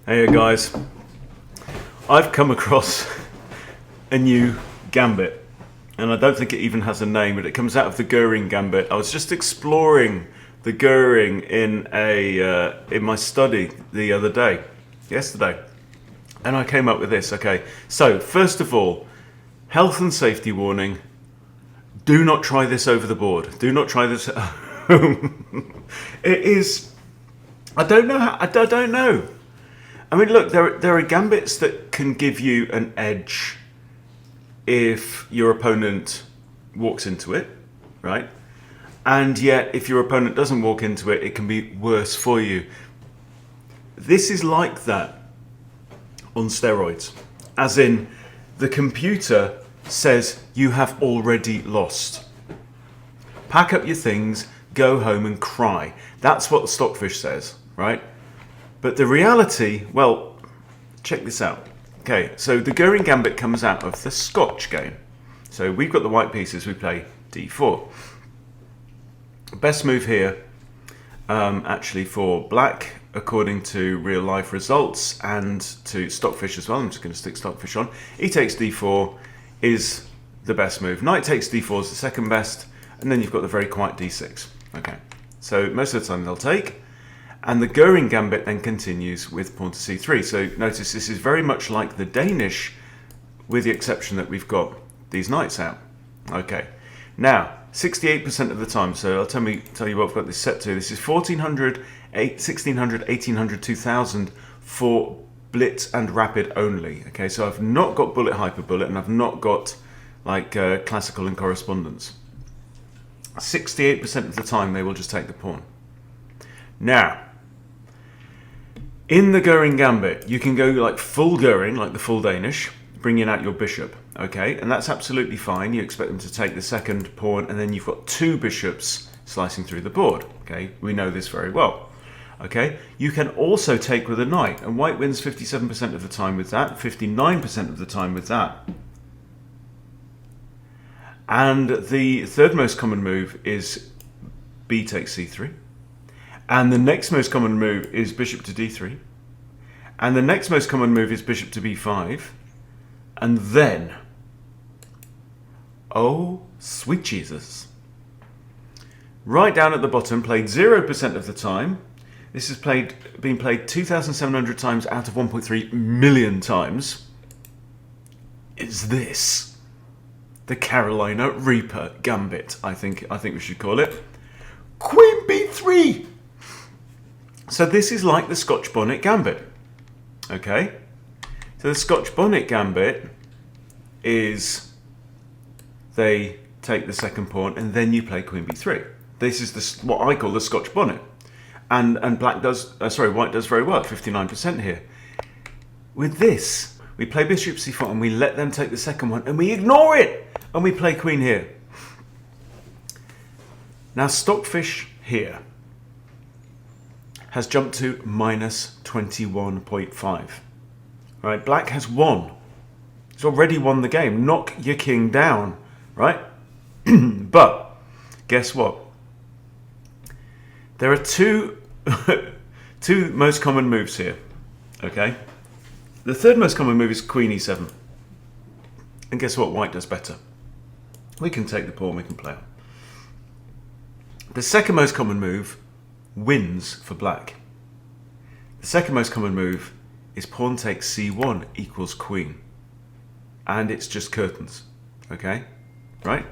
Hey guys, I've come across a new gambit, and I don't think it even has a name, but it comes out of the Guring Gambit. I was just exploring the Guring in my study the other day, yesterday, and I came up with this. Okay, so first of all, health and safety warning: do not try this over the board. Do not try this at home. It is. I don't know how. I don't know. I mean, look, there are gambits that can give you an edge if your opponent walks into it, right? And yet, if your opponent doesn't walk into it, it can be worse for you. This is like that on steroids, as in the computer says you have already lost. Pack up your things, go home and cry. That's what the Stockfish says, right? But the reality, well, check this out. Okay, so the Guring Gambit comes out of the Scotch game. So we've got the white pieces, we play d4. Best move here, actually for black, according to real life results and to Stockfish as well. I'm just going to stick Stockfish on. E takes d4 is the best move. Knight takes d4 is the second best, and then you've got the very quiet d6. Okay, so most of the time they'll take. And the Guring Gambit then continues with pawn to c3. So notice this is very much like the Danish, with the exception that we've got these knights out. Okay, now 68% of the time, so I'll tell you what I've got this set to. This is 1400, 1600, 1800, 2000 for blitz and rapid only. Okay, so I've not got bullet, hyper bullet, and I've not got like classical and correspondence. 68% of the time they will just take the pawn. Now, in the Guring Gambit, you can go like full Guring, like the full Danish, bringing out your bishop, okay? And that's absolutely fine. You expect them to take the second pawn, and then you've got two bishops slicing through the board, okay? We know this very well, okay? You can also take with a knight, and white wins 57% of the time with that, 59% of the time with that. And the third most common move is b takes c3. And the next most common move is bishop to d3. And the next most common move is bishop to b5. And then, oh, sweet Jesus. Right down at the bottom, played 0% of the time. This has been played 2,700 times out of 1.3 million times. Is this the Carolina Reaper Gambit? I think we should call it. Queen b3. So this is like the Scotch bonnet gambit, okay? So the Scotch bonnet gambit is they take the second pawn and then you play queen b3. This is what I call the Scotch bonnet, and white does very well, 59% here. With this, we play bishop c4 and we let them take the second one and we ignore it and we play queen here. Now Stockfish here has jumped to minus 21.5. Right, black has won. He's already won the game. Knock your king down, right? But guess what? There are two most common moves here. Okay, the third most common move is queen e7, and guess what? White does better. We can take the pawn. We can play on. The second most common move wins for black. The second most common move is pawn takes c1 equals queen. And it's just curtains, okay? Right?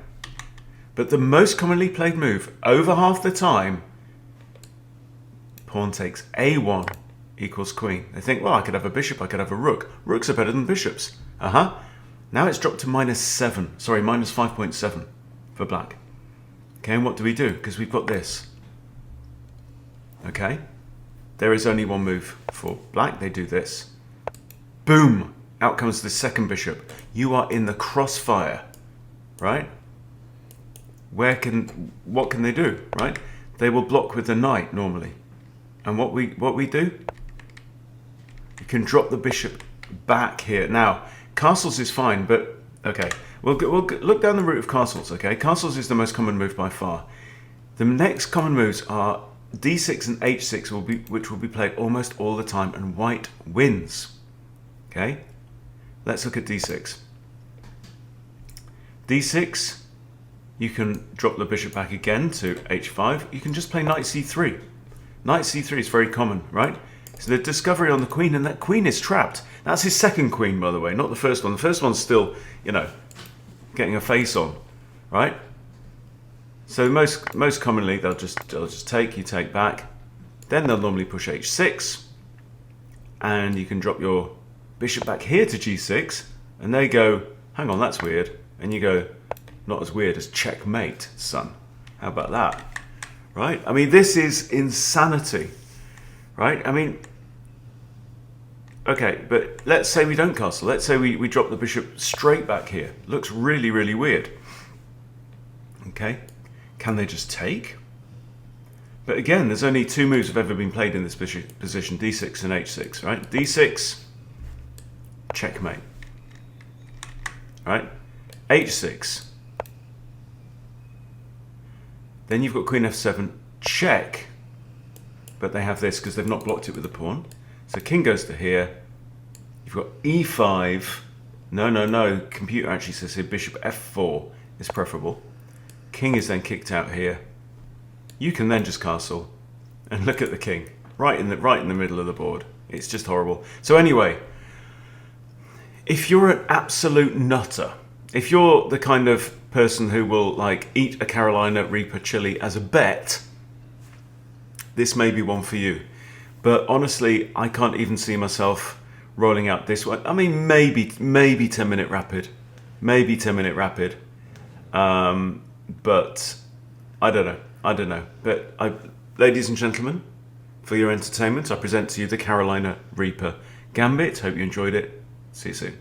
But the most commonly played move, over half the time, pawn takes a1 equals queen. They think, well, I could have a bishop, I could have a rook. Rooks are better than bishops. Now it's dropped to minus 5.7 for black. Okay, and what do we do? Because we've got this. Okay, there is only one move for black. They do this. Boom! Out comes the second bishop. You are in the crossfire, right? What can they do, right? They will block with the knight normally. And what we do? You can drop the bishop back here. Now, castles is fine, but okay. We'll look down the route of castles, okay? Castles is the most common move by far. The next common moves are d6 and h6 which will be played almost all the time, and white wins. Okay, let's look at d6. d6, you can drop the bishop back again to h5. You can just play knight c3. Knight c3 is very common, right? So the discovery on the queen, and that queen is trapped. That's his second queen, by the way, not the first one. The first one's still, you know, getting a face on, right? So most commonly they'll just take, you take back. Then they'll normally push h6, and you can drop your bishop back here to g6, and they go, hang on, that's weird. And you go, not as weird as checkmate, son. How about that? Right? I mean, this is insanity, right? I mean, okay, but let's say we don't castle. Let's say we drop the bishop straight back here. Looks really, really weird. Okay, can they just take? But again, there's only two moves have ever been played in this position, d6 and h6, right? d6, checkmate, right? h6. Then you've got queen f7, check. But they have this because they've not blocked it with the pawn. So king goes to here. You've got e5. No. Computer actually says here bishop f4 is preferable. King is then kicked out here. You can then just castle and look at the king right in the middle of the board. It's just horrible. So anyway, if you're an absolute nutter, if you're the kind of person who will like eat a Carolina Reaper chili as a bet, this may be one for you. But honestly, I can't even see myself rolling out this one. I mean, maybe 10-minute rapid, maybe 10-minute rapid. But I don't know. But ladies and gentlemen, for your entertainment, I present to you the Carolina Reaper Gambit. Hope you enjoyed it. See you soon.